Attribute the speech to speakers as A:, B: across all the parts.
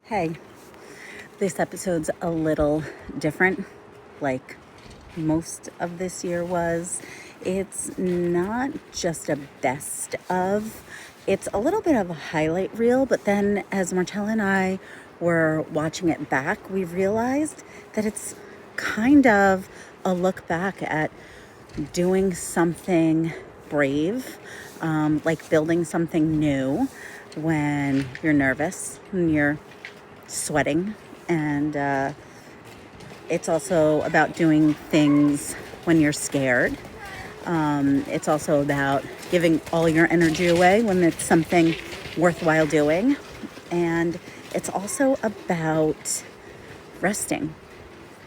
A: Hey, this episode's a little different, like most of this year was. It's not just a best of, it's a little bit of a highlight reel, but then as Marcella and I were watching it back, we realized that it's kind of a look back at doing something brave, like building something new when you're nervous, when you're sweating, and it's also about doing things when you're scared. It's also about giving all your energy away when it's something worthwhile doing, and it's also about resting,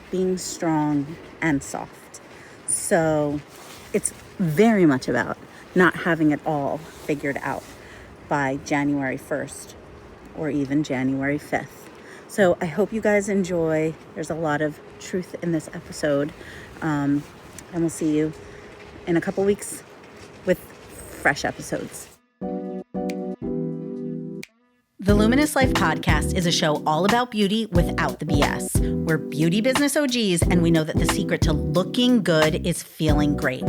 A: being strong and soft. So it's very much about not having it all figured out by January 1st or even January 5th. So I hope you guys enjoy. There's a lot of truth in this episode. And we'll see you in a couple weeks with fresh episodes. The Luminous Life Podcast is a show all about beauty without the BS. We're beauty business OGs, and we know that the secret to looking good is feeling great.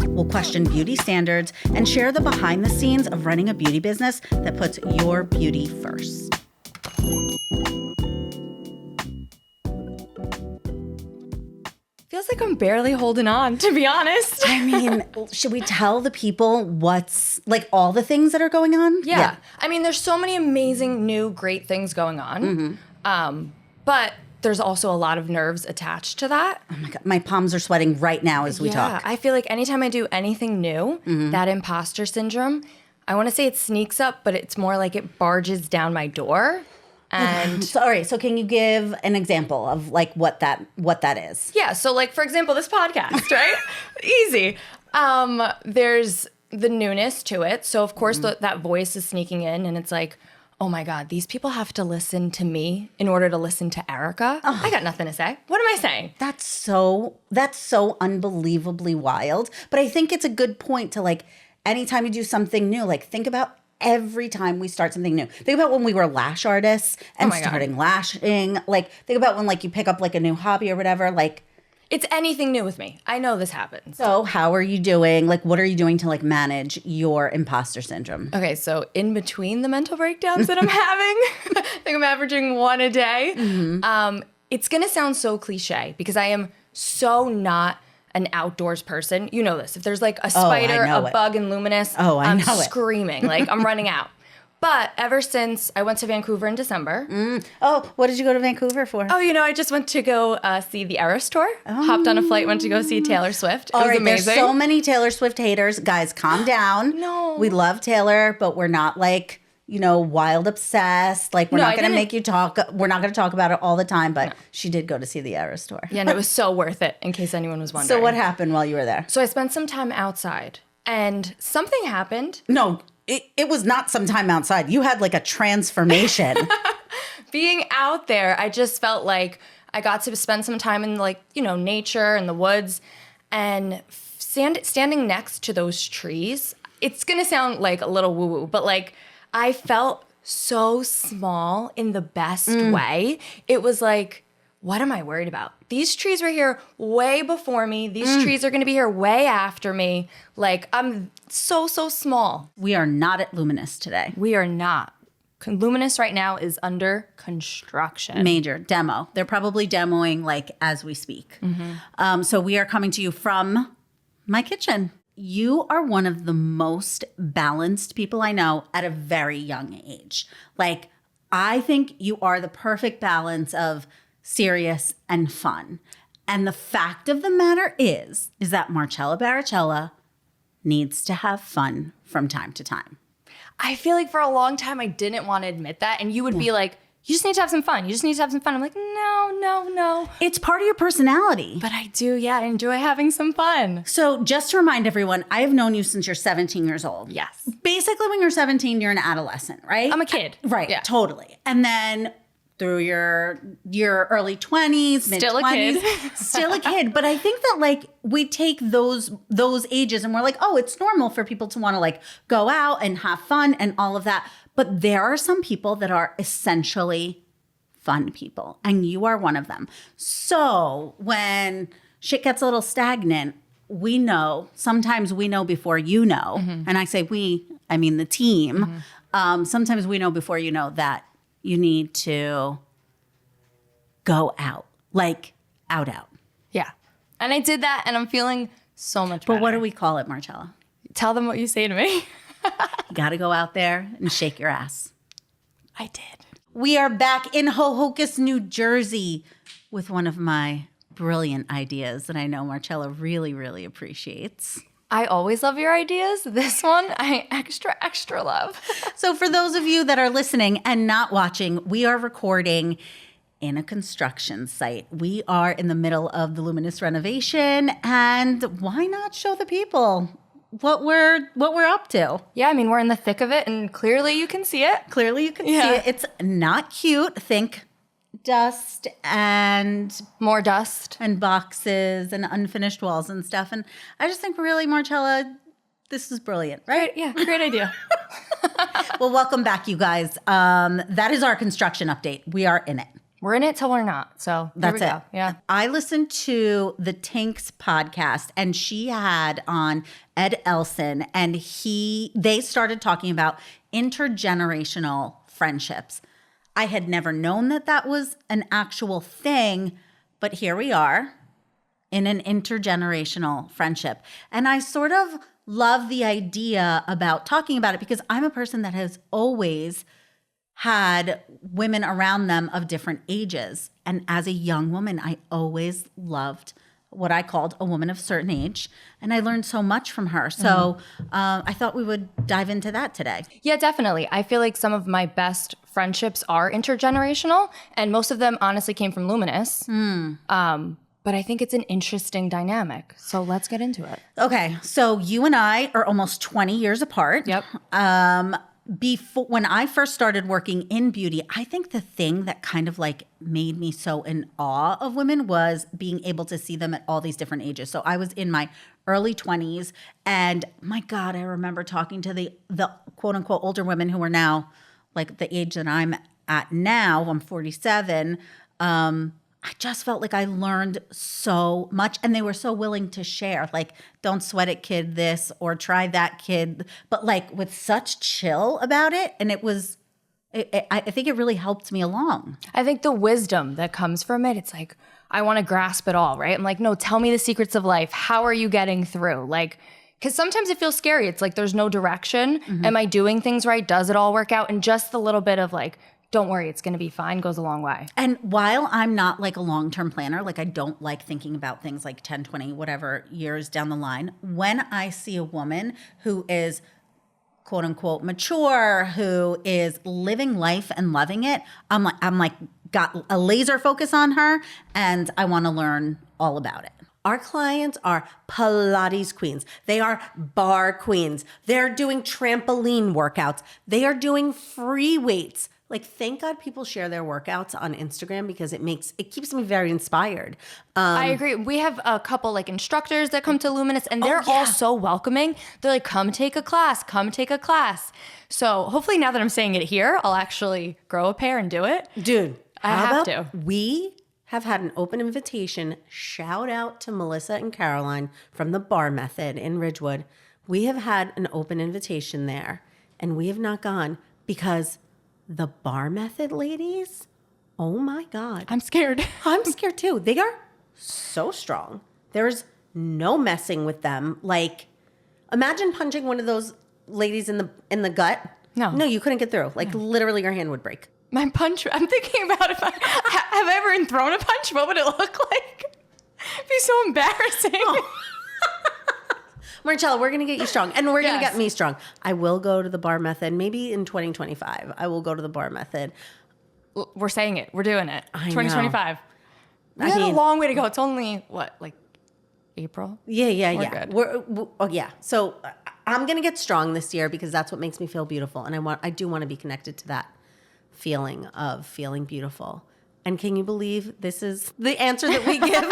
A: We'll question beauty standards and share the behind the scenes of running a beauty business that puts your beauty first.
B: Feels like I'm barely holding on, to be honest.
A: I mean, should we tell the people what's, like, all the things that are going on?
B: Yeah. I mean, there's so many amazing, new, great things going on. But there's also a lot of nerves attached to that.
A: Oh my God, my palms are sweating right now as we talk.
B: I feel like anytime I do anything new, that imposter syndrome, I want to say it sneaks up, but it's more like it barges down my door. And
A: Sorry, so can you give an example of like what that is?
B: Yeah, so like for example, this podcast, right? Easy. There's the newness to it. So of course that voice is sneaking in and it's like, oh my God, these people have to listen to me in order to listen to Erika. I got nothing to say. What am I saying?
A: That's so unbelievably wild. But I think it's a good point to, like, anytime you do something new, like, think about every time we start something new. Think about when we were lash artists and starting lashing. Like, think about when, like, you pick up, like, a new hobby or whatever. Like,
B: it's anything new with me. I know this happens.
A: So how are you doing? Like, what are you doing to, like, manage your imposter syndrome?
B: Okay, so in between the mental breakdowns that I'm having, I think I'm averaging one a day. It's going to sound so cliche because I am so not an outdoors person. You know this. If there's like a spider, bug in Luminous, I'm screaming. Like, I'm running out. But ever since I went to Vancouver in December.
A: Oh, what did you go to Vancouver for?
B: Oh, I just went to go see the Eras tour. Hopped on a flight, went to go see Taylor Swift. It was amazing.
A: There's so many Taylor Swift haters. Guys, calm down.
B: No.
A: We love Taylor, but we're not like, wild obsessed. Like, we're not going to make you talk. We're not going to talk about it all the time, but she did go to see the Eras tour.
B: Yeah, and it was so worth it, in case anyone was wondering.
A: So what happened while you were there?
B: So I spent some time outside, and something happened.
A: No, it was not some time outside. You had, like, a transformation.
B: Being out there, I just felt like I got to spend some time in, like, nature and the woods, and standing next to those trees. It's going to sound like a little woo-woo, but, like, I felt so small in the best way. It was like, what am I worried about? These trees were here way before me. These trees are going to be here way after me. Like, I'm so small.
A: We are not at Luminous today.
B: We are not. Luminous right now is under construction.
A: Major demo. They're probably demoing, like, as we speak. So we are coming to you from my kitchen. You are one of the most balanced people I know at a very young age. Like, I think you are the perfect balance of serious and fun. And the fact of the matter is that Marcella Baracella needs to have fun from time to time.
B: I feel like for a long time I didn't want to admit that. And you would be like, you just need to have some fun. You just need to have some fun. I'm like, no.
A: It's part of your personality.
B: But I do, I enjoy having some fun.
A: So just to remind everyone, I have known you since you're 17 years old.
B: Yes.
A: Basically, when you're 17, you're an adolescent, right?
B: I'm a kid.
A: Right,
B: yeah.
A: Totally. And then through your early 20s, mid-20s. Still a kid. But I think that, like, we take those ages and we're like, oh, it's normal for people to want to, like, go out and have fun and all of that. But there are some people that are essentially fun people, and you are one of them. So when shit gets a little stagnant, we know, sometimes we know before you know, and I say we, I mean the team, sometimes we know before you know that you need to go out, like out.
B: Yeah. And I did that, and I'm feeling so much better.
A: But what do we call it, Marcella?
B: Tell them what you say to me.
A: You got to go out there and shake your ass.
B: I did.
A: We are back in Hohokus, New Jersey with one of my brilliant ideas that I know Marcella really, really appreciates.
B: I always love your ideas. This one, I extra love.
A: So for those of you that are listening and not watching, we are recording in a construction site. We are in the middle of the Luminous renovation, and why not show the people what we're up to?
B: Yeah, I mean, we're in the thick of it, and clearly you can see it.
A: Clearly you can see it. It's not cute. Think dust and
B: more dust
A: and boxes and unfinished walls and stuff. And I just think really, Marcella, this is brilliant, right?
B: Yeah, great idea.
A: Well, welcome back, you guys. That is our construction update. We are in it.
B: We're in it till we're not. So
A: That's it.
B: Go. Yeah.
A: I listened to the Tinks podcast, and she had on Ed Elson, and they started talking about intergenerational friendships. I had never known that was an actual thing, but here we are in an intergenerational friendship. And I sort of love the idea about talking about it because I'm a person that has always had women around them of different ages. And as a young woman, I always loved what I called a woman of certain age. And I learned so much from her. So I thought we would dive into that today.
B: Yeah, definitely. I feel like some of my best friendships are intergenerational, and most of them honestly came from Luminous. But I think it's an interesting dynamic. So let's get into it.
A: Okay. So you and I are almost 20 years apart.
B: Yep.
A: When I first started working in beauty, I think the thing that kind of like made me so in awe of women was being able to see them at all these different ages. So I was in my early 20s, and my God, I remember talking to the quote unquote older women who are now like the age that I'm at now. I'm 47. I just felt like I learned so much, and they were so willing to share, like, don't sweat it, kid, this, or try that, kid, but like with such chill about it. And I think it really helped me along.
B: I think the wisdom that comes from it, it's like, I want to grasp it all, right? I'm like, no, tell me the secrets of life. How are you getting through? Like, because sometimes it feels scary. It's like, there's no direction. Am I doing things right? Does it all work out? And just the little bit of like, don't worry, it's going to be fine, goes a long way. And
A: while I'm not like a long-term planner, like I don't like thinking about things like 10, 20, whatever years down the line, when I see a woman who is quote unquote mature, who is living life and loving it, I'm like got a laser focus on her, and I want to learn all about it.
C: Our clients are Pilates queens. They are bar queens. They're doing trampoline workouts. They are doing free weights. Like, thank God people share their workouts on Instagram because it keeps me very inspired.
B: I agree. We have a couple like instructors that come to Luminous, and they're all so welcoming. They're like, come take a class, come take a class. So hopefully now that I'm saying it here, I'll actually grow a pair and do it.
C: Dude,
B: I have to.
C: We have had an open invitation. Shout out to Melissa and Caroline from the Bar Method in Ridgewood. We have had an open invitation there, and we have not gone because the Bar Method ladies, oh my God.
B: I'm scared.
C: I'm scared too. They are so strong. There's no messing with them. Like, imagine punching one of those ladies in the gut. No, you couldn't get through. Like, literally your hand would break.
B: My punch, I'm thinking about if have I ever been thrown a punch? What would it look like? It'd be so embarrassing. Oh.
C: Marcella, we're going to get you strong, and we're going to get me strong. I will go to the Bar Method. Maybe in 2025, I will go to the Bar Method.
B: We're saying it. We're doing it.
C: I
B: 2025.
C: know.
B: We have a long way to go. It's only, like April?
C: Yeah. We're So I'm going to get strong this year because that's what makes me feel beautiful, and I do want to be connected to that feeling of feeling beautiful. And can you believe this is the answer that we give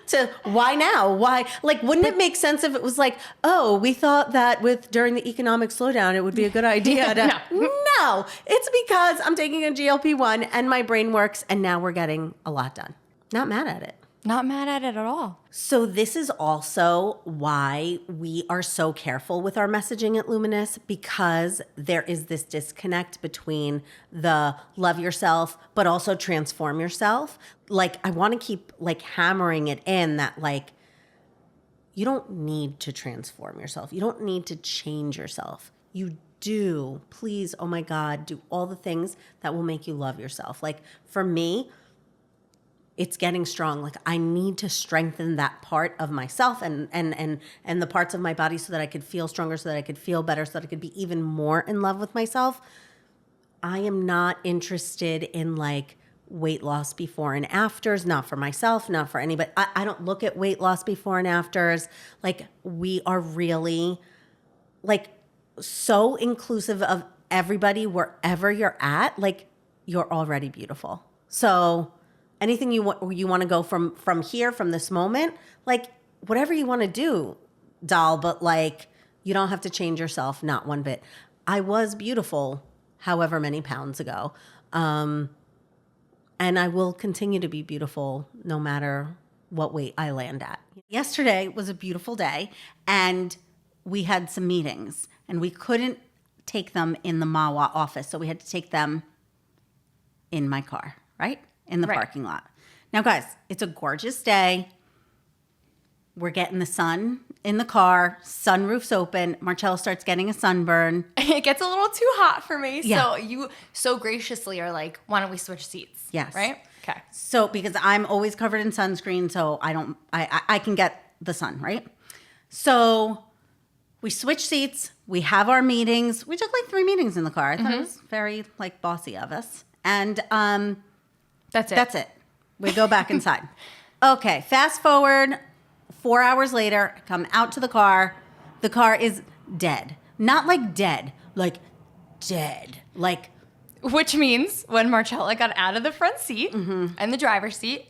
C: to why now? Why? Like, wouldn't it make sense if it was like, oh, we thought that during the economic slowdown, it would be a good idea to. No, it's because I'm taking a GLP-1 and my brain works and now we're getting a lot done. Not mad at it.
B: Not mad at it at all.
C: So this is also why we are so careful with our messaging at Luminous, because there is this disconnect between the love yourself, but also transform yourself. Like, I want to keep like hammering it in that like, you don't need to transform yourself. You don't need to change yourself. You do. Please, oh my God, do all the things that will make you love yourself. Like for me, it's getting strong. Like I need to strengthen that part of myself and the parts of my body so that I could feel stronger, so that I could feel better, so that I could be even more in love with myself. I am not interested in like weight loss before and afters, not for myself, not for anybody. I don't look at weight loss before and afters. Like we are really like so inclusive of everybody wherever you're at. Like you're already beautiful. So anything you want to go from here, from this moment, like whatever you want to do, doll, but like you don't have to change yourself, not one bit. I was beautiful however many pounds ago. And I will continue to be beautiful no matter what weight I land at. Yesterday was a beautiful day and we had some meetings and we couldn't take them in the MAWA office. So we had to take them in my car, right? In the parking lot. Now, guys, it's a gorgeous day. We're getting the sun in the car. Sunroof's open. Marcella starts getting a sunburn.
B: It gets a little too hot for me.
C: Yeah.
B: So you so graciously are like, why don't we switch seats?
C: Yes.
B: Right? Okay.
C: So because I'm always covered in sunscreen, so I can get the sun, right? So we switch seats. We have our meetings. We took like 3 meetings in the car. I thought it was very like bossy of us. And That's it. We go back inside. Okay, fast forward 4 hours later, I come out to the car. The car is dead. Not like dead, like dead. Like,
B: which means when Marcella got out of the front seat and the driver's seat,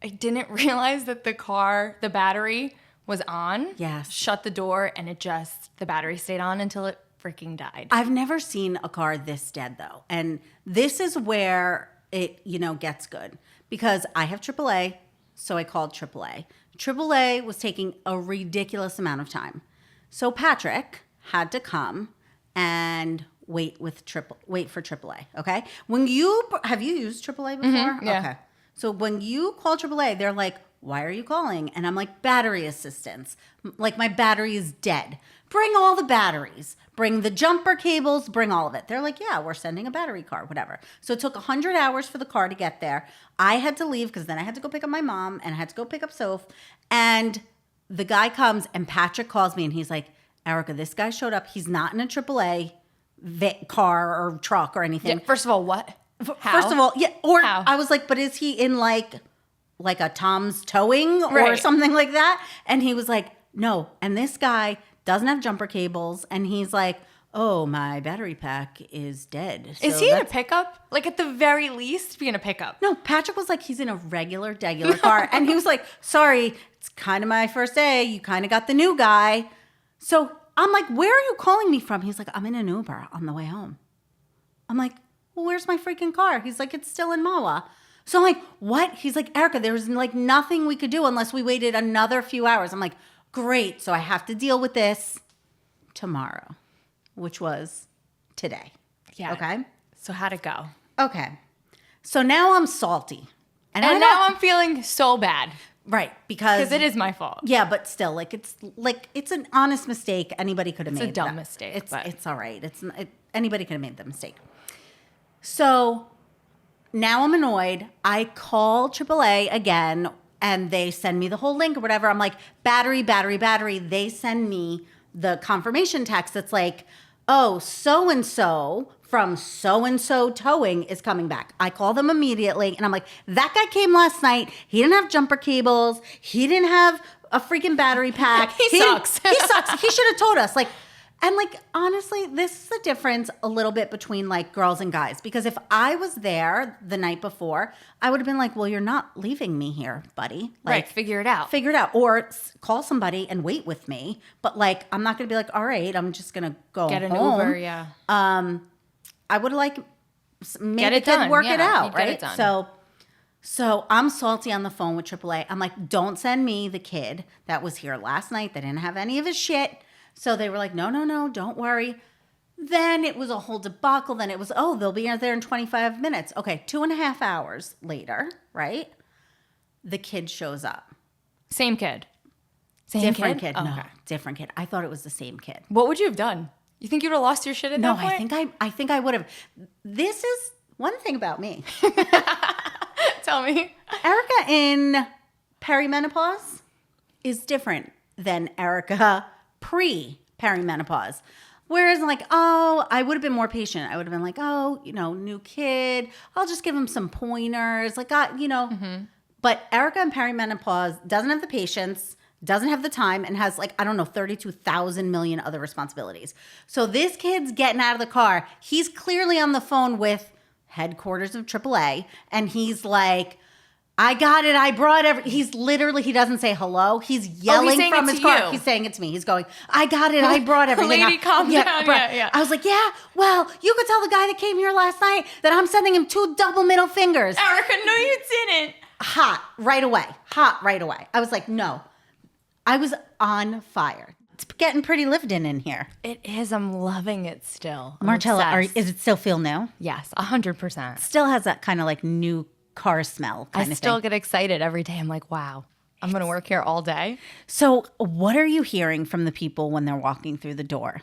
B: I didn't realize that the battery was on.
C: Yes.
B: Shut the door and the battery stayed on until it freaking died.
C: I've never seen a car this dead though. And this is where it, gets good. Because I have AAA, so I called AAA. AAA was taking a ridiculous amount of time. So Patrick had to come and wait for AAA, okay? Have you used AAA before?
B: Yeah.
C: Okay. So when you call AAA, they're like, why are you calling? And I'm like, battery assistance. Like my battery is dead. Bring all the batteries. Bring the jumper cables. Bring all of it. They're like, yeah, we're sending a battery car, whatever. So it took 100 hours for the car to get there. I had to leave because then I had to go pick up my mom and I had to go pick up Soph. And the guy comes and Patrick calls me and he's like, Erika, this guy showed up. He's not in a AAA car or truck or anything.
B: Yeah, first of all, what? How?
C: First of all, yeah. Or
B: How?
C: I was like, but is he in like a Tom's Towing or
B: Right.
C: something like that? And he was like, no. And this guy doesn't have jumper cables. And he's like, oh, my battery pack is dead.
B: Is he in a pickup? Like at the very least, be in a pickup.
C: No, Patrick was like, he's in a regular car. And he was like, sorry, it's kind of my first day. You kind of got the new guy. So I'm like, where are you calling me from? He's like, I'm in an Uber on the way home. I'm like, well, where's my freaking car? He's like, it's still in MAWA. So I'm like, what? He's like, Erika, there was like nothing we could do unless we waited another few hours. I'm like, great. So I have to deal with this tomorrow, which was today.
B: Yeah.
C: Okay.
B: So how'd it go?
C: Okay. So now I'm salty.
B: And now I'm feeling so bad.
C: Right. Because
B: it is my fault.
C: Yeah, but still, it's an honest mistake. Anybody could have made
B: It's a dumb
C: that.
B: mistake.
C: It's all right. Anybody could have made the mistake. So now I'm annoyed. I call AAA again and they send me the whole link or whatever. I'm like, battery. They send me the confirmation text that's like, oh, so-and-so from so-and-so towing is coming back. I call them immediately and I'm like, that guy came last night. He didn't have jumper cables. He didn't have a freaking battery pack.
B: He sucks.
C: He sucks. He should have told us. Like,
A: And like, honestly, this is the difference a little bit between like girls and guys. Because if I was there the night before, I would have been like, well, you're not leaving me here, buddy. Like,
B: Right, figure it out.
A: Figure it out. Or call somebody and wait with me. But like, I'm not going to be like, all right, I'm just going to go
B: Get an
A: home.
B: Uber, yeah.
A: I would like maybe
B: Get it
A: could
B: done.
A: work
B: Yeah,
A: it out,
B: you'd get
A: right?
B: it done.
A: So I'm salty on the phone with AAA. I'm like, don't send me the kid that was here last night that didn't have any of his shit. So they were like, no, don't worry. Then it was a whole debacle. Then it was, they'll be there in 25 minutes. Okay, 2.5 hours later, right? The kid shows up.
B: Same kid. Same
A: Different kid.
B: Oh,
A: No,
B: okay.
A: different kid. I thought it was the same kid.
B: What would you have done? You think you'd have lost your shit at
A: No,
B: that point?
A: I think I would have. This is one thing about me.
B: Tell me.
A: Erika in perimenopause is different than Erika pre-perimenopause. Whereas like, I would have been more patient. I would have been like, new kid. I'll just give him some pointers. Like, But Erika in perimenopause doesn't have the patience, doesn't have the time, and has 32,000 million other responsibilities. So this kid's getting out of the car. He's clearly on the phone with headquarters of AAA, and he's like, I got it. I brought he's literally, he doesn't say hello. He's yelling
B: saying
A: from
B: it
A: his
B: to
A: car.
B: you.
A: He's saying it to me. He's going, I got it. I brought everything.
B: Lady, calm down. Yeah.
A: I was like, yeah, well, you could tell the guy that came here last night that I'm sending him 2 double middle fingers.
B: Erika, no, you didn't.
A: Hot right away. I was like, no. I was on fire. It's getting pretty lived in here.
B: It is. I'm loving it still. I'm
A: Marcella,
B: obsessed.
A: is it still feel new?
B: Yes, 100%.
A: Still has that kind of like new car smell
B: I
A: kind of
B: still
A: thing.
B: get excited every day. I'm like, wow, I'm going to work here all day.
A: So what are you hearing from the people when they're walking through the door?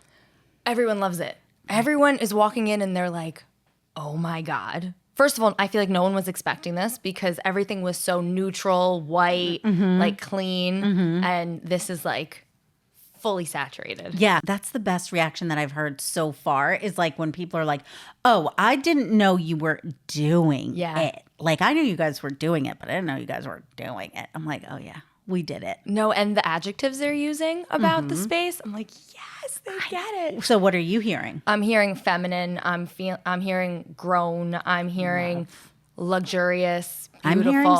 B: Everyone loves it. Everyone is walking in and they're like, oh my God. First of all, I feel like no one was expecting this because everything was so neutral, white, like clean. And this is like fully saturated.
A: Yeah, that's the best reaction that I've heard so far is like when people are like, oh, I didn't know you were doing it. Like I knew you guys were doing it, but I didn't know you guys were doing it. I'm like, oh yeah, we did it.
B: No, and the adjectives they're using about the space, I'm like, yes, they get it.
A: So what are you hearing?
B: I'm hearing feminine. I'm hearing grown. I'm hearing luxurious, beautiful.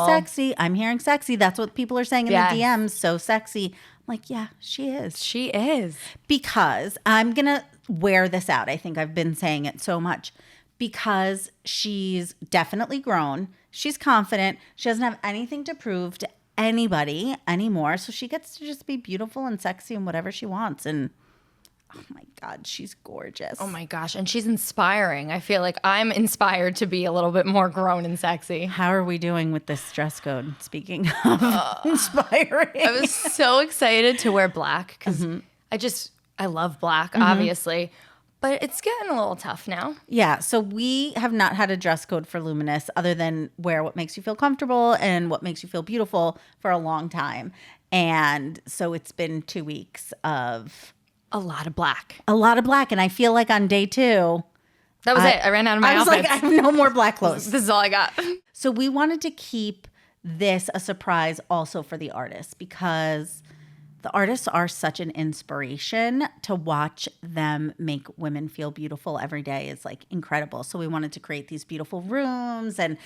A: I'm hearing sexy. That's what people are saying in the DMs. So sexy. I'm like, yeah, she is.
B: She is.
A: Because I'm going to wear this out. I think I've been saying it so much. Because she's definitely grown. She's confident. She doesn't have anything to prove to anybody anymore. So she gets to just be beautiful and sexy and whatever she wants. And oh my God, she's gorgeous.
B: Oh my gosh. And she's inspiring. I feel like I'm inspired to be a little bit more grown and sexy.
A: How are we doing with this dress code? Speaking of inspiring.
B: I was so excited to wear black because I love black, obviously. But it's getting a little tough now.
A: Yeah. So we have not had a dress code for Luminous other than wear what makes you feel comfortable and what makes you feel beautiful for a long time. And so it's been 2 weeks of
B: A lot of black.
A: And I feel like on day 2,
B: That was it. I ran out of my
A: I was
B: outfits.
A: like, I have no more black clothes.
B: This is all I got.
A: So we wanted to keep this a surprise also for the artists because the artists are such an inspiration. To watch them make women feel beautiful every day is like incredible. So we wanted to create these beautiful rooms and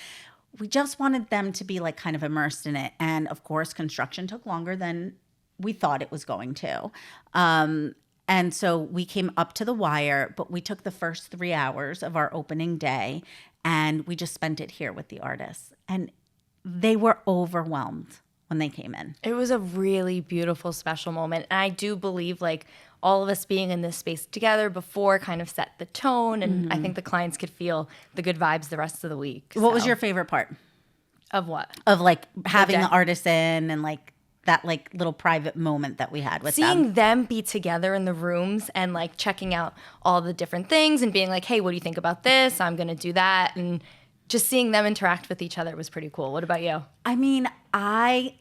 A: we just wanted them to be like kind of immersed in it. And of course, construction took longer than we thought it was going to. And so we came up to the wire, but we took the first 3 hours of our opening day and we just spent it here with the artists. And they were overwhelmed when they came in.
B: It was a really beautiful, special moment. And I do believe like all of us being in this space together before kind of set the tone. And I think the clients could feel the good vibes the rest of the week.
A: What was your favorite part?
B: Of what?
A: Of like having
B: day.
A: the artists in and like that like little private moment that we had with
B: Seeing them be together in the rooms and like checking out all the different things and being like, hey, what do you think about this? I'm going to do that. And just seeing them interact with each other was pretty cool. What about you?
A: I mean, I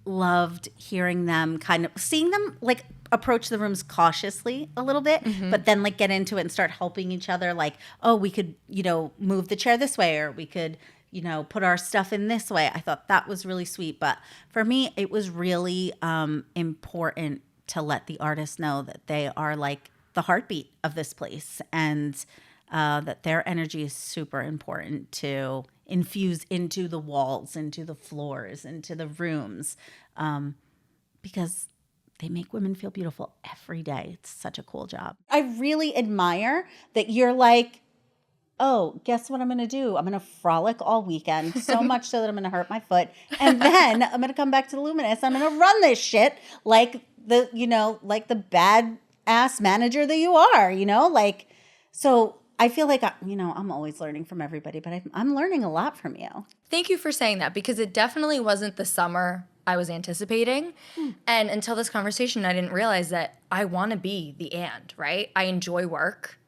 A: loved hearing them seeing them like approach the rooms cautiously a little bit, but then like get into it and start helping each other. Like, oh, we could, move the chair this way or we could, put our stuff in this way. I thought that was really sweet. But for me, it was really important to let the artists know that they are like the heartbeat of this place, and that their energy is super important to infuse into the walls, into the floors, into the rooms, because they make women feel beautiful every day. It's such a cool job. I really admire that you're like, oh, guess what I'm going to do? I'm going to frolic all weekend, so much so that I'm going to hurt my foot. And then I'm going to come back to the Luminous. I'm going to run this shit like like the bad ass manager that you are, like, so I feel like, I'm always learning from everybody, but I'm learning a lot from you.
B: Thank you for saying that, because it definitely wasn't the summer I was anticipating. And until this conversation, I didn't realize that I want to be the and, right? I enjoy work.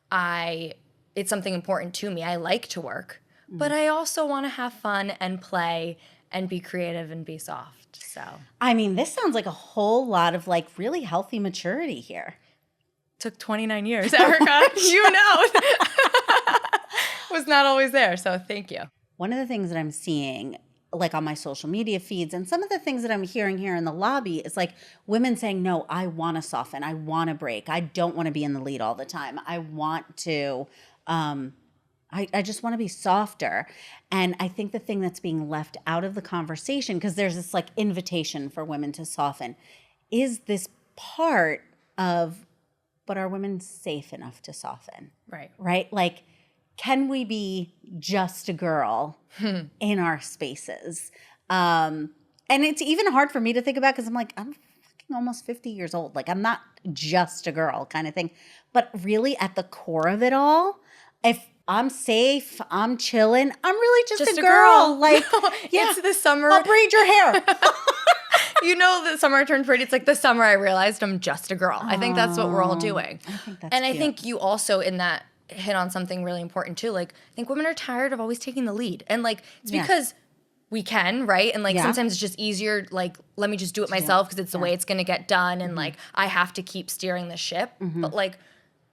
B: It's something important to me. I like to work, but I also want to have fun and play and be creative and be soft. So,
A: I mean, this sounds like a whole lot of like really healthy maturity here.
B: Took 29 years, Erika. Was not always there. So thank you.
A: One of the things that I'm seeing like on my social media feeds and some of the things that I'm hearing here in the lobby is like women saying, no, I want to soften. I want to break. I don't want to be in the lead all the time. I want to, I just want to be softer. And I think the thing that's being left out of the conversation, because there's this like invitation for women to soften, is this part of, but are women safe enough to soften?
B: Right.
A: Right? Like, can we be just a girl in our spaces? And it's even hard for me to think about because I'm like, I'm fucking almost 50 years old. Like, I'm not just a girl kind of thing. But really at the core of it all, if I'm safe, I'm chilling, I'm really just a girl. Like, yeah,
B: it's the summer.
A: I'll braid your hair.
B: The summer I turned pretty. It's like the summer I realized I'm just a girl. I think that's what we're all doing.
A: I think that's
B: and
A: cute.
B: I think you also in that hit on something really important too. Like, I think women are tired of always taking the lead. And like, it's because we can, right? And like, sometimes it's just easier, like, let me just do it myself because it's the way it's going to get done. And like, I have to keep steering the ship. But like,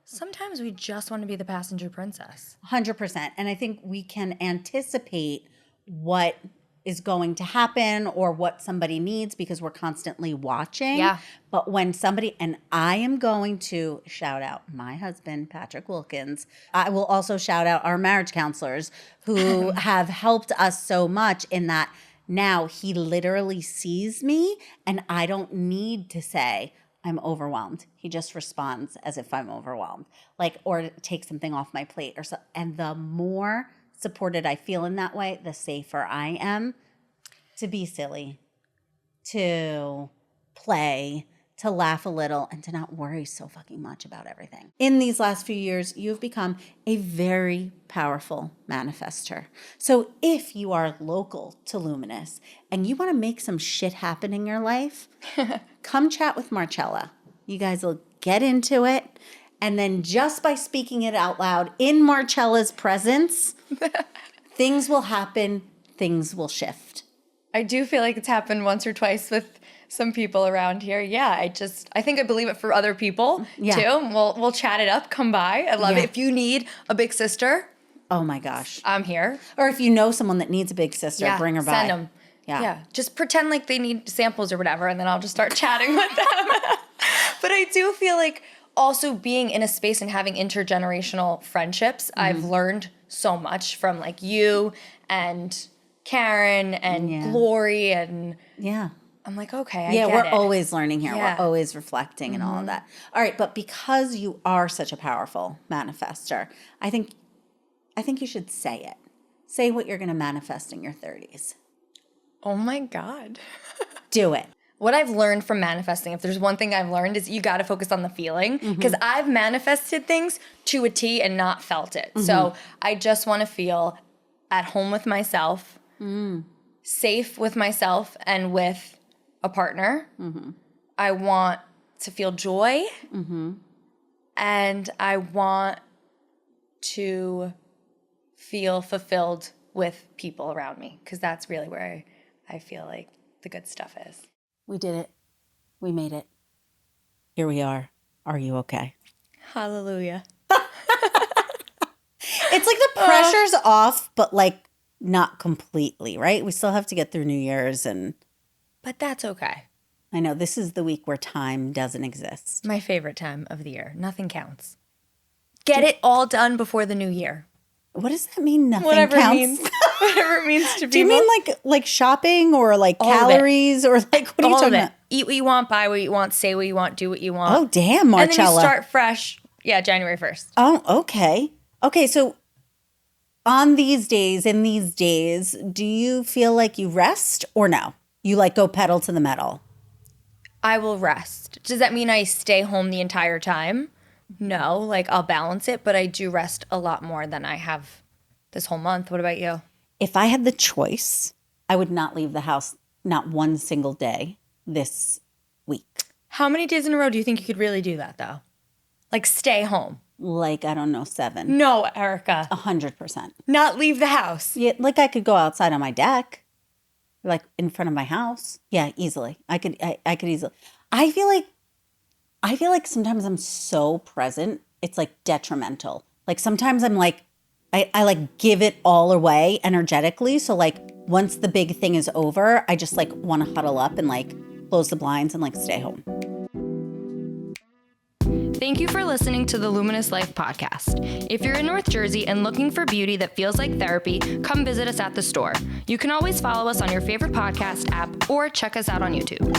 B: sometimes we just want to be the passenger princess.
A: 100%. And I think we can anticipate what is going to happen or what somebody needs because we're constantly watching.
B: Yeah.
A: But when somebody, and I am going to shout out my husband, Patrick Wilkins. I will also shout out our marriage counselors who have helped us so much in that now he literally sees me and I don't need to say, I'm overwhelmed. He just responds as if I'm overwhelmed, like, or take something off my plate or so. And the more supported I feel in that way, the safer I am to be silly, to play, to laugh a little, and to not worry so fucking much about everything. In these last few years, you've become a very powerful manifester. So if you are local to Luminous and you want to make some shit happen in your life, come chat with Marcella. You guys will get into it. And then just by speaking it out loud in Marcella's presence, things will happen, things will shift.
B: I do feel like it's happened once or twice with some people around here. Yeah, I think I believe it for other people too. We'll chat it up, come by. I love it. If you need a big sister,
A: oh my gosh,
B: I'm here.
A: Or if you know someone that needs a big sister, bring her by.
B: Send them. Yeah. Just pretend like they need samples or whatever, and then I'll just start chatting with them. But I do feel like also being in a space and having intergenerational friendships, I've learned so much from like you and Karen and Glory and I'm like, okay, I get
A: we're
B: it.
A: always learning here. We're always reflecting and all of that. All right, but because you are such a powerful manifester, I think you should say it. Say what you're going to manifest in your 30s.
B: Oh my God.
A: Do it.
B: What I've learned from manifesting, if there's one thing I've learned, is you got to focus on the feeling. Because I've manifested things to a T and not felt it. So I just want to feel at home with myself, safe with myself and with a partner. I want to feel joy. And I want to feel fulfilled with people around me. Because that's really where I feel like the good stuff is.
A: We did it. We made it. Here we are. Are you okay?
B: Hallelujah.
A: It's like the pressure's off, but like not completely, right? We still have to get through New Year's and...
B: But that's okay.
A: I know this is the week where time doesn't exist.
B: My favorite time of the year. Nothing counts. Get it all done before the new year.
A: What does that mean? Nothing
B: Whatever
A: counts?
B: it means. Whatever it means to people.
A: Do you mean like shopping or like
B: All of it.
A: calories or like what are you
B: all of
A: talking
B: it?
A: about?
B: Eat what you want, buy what you want, say what you want, do what you want.
A: Oh, damn, Marcella.
B: And then you start fresh. Yeah, January 1st.
A: Oh, okay. Okay, so in these days, do you feel like you rest or no? You like go pedal to the metal?
B: I will rest. Does that mean I stay home the entire time? No, like I'll balance it, but I do rest a lot more than I have this whole month. What about you?
A: If I had the choice, I would not leave the house not one single day this week.
B: How many days in a row do you think you could really do that though? Like stay home?
A: Like, I don't know, 7.
B: No, Erika.
A: 100%.
B: Not leave the house.
A: Yeah, like I could go outside on my deck, like in front of my house. Yeah, easily. I could easily. I feel like sometimes I'm so present, it's like detrimental. Like sometimes I'm like, I like give it all away energetically. So like once the big thing is over, I just like want to huddle up and like close the blinds and like stay home.
B: Thank you for listening to the Luminous Life Podcast. If you're in North Jersey and looking for beauty that feels like therapy, come visit us at the store. You can always follow us on your favorite podcast app or check us out on YouTube.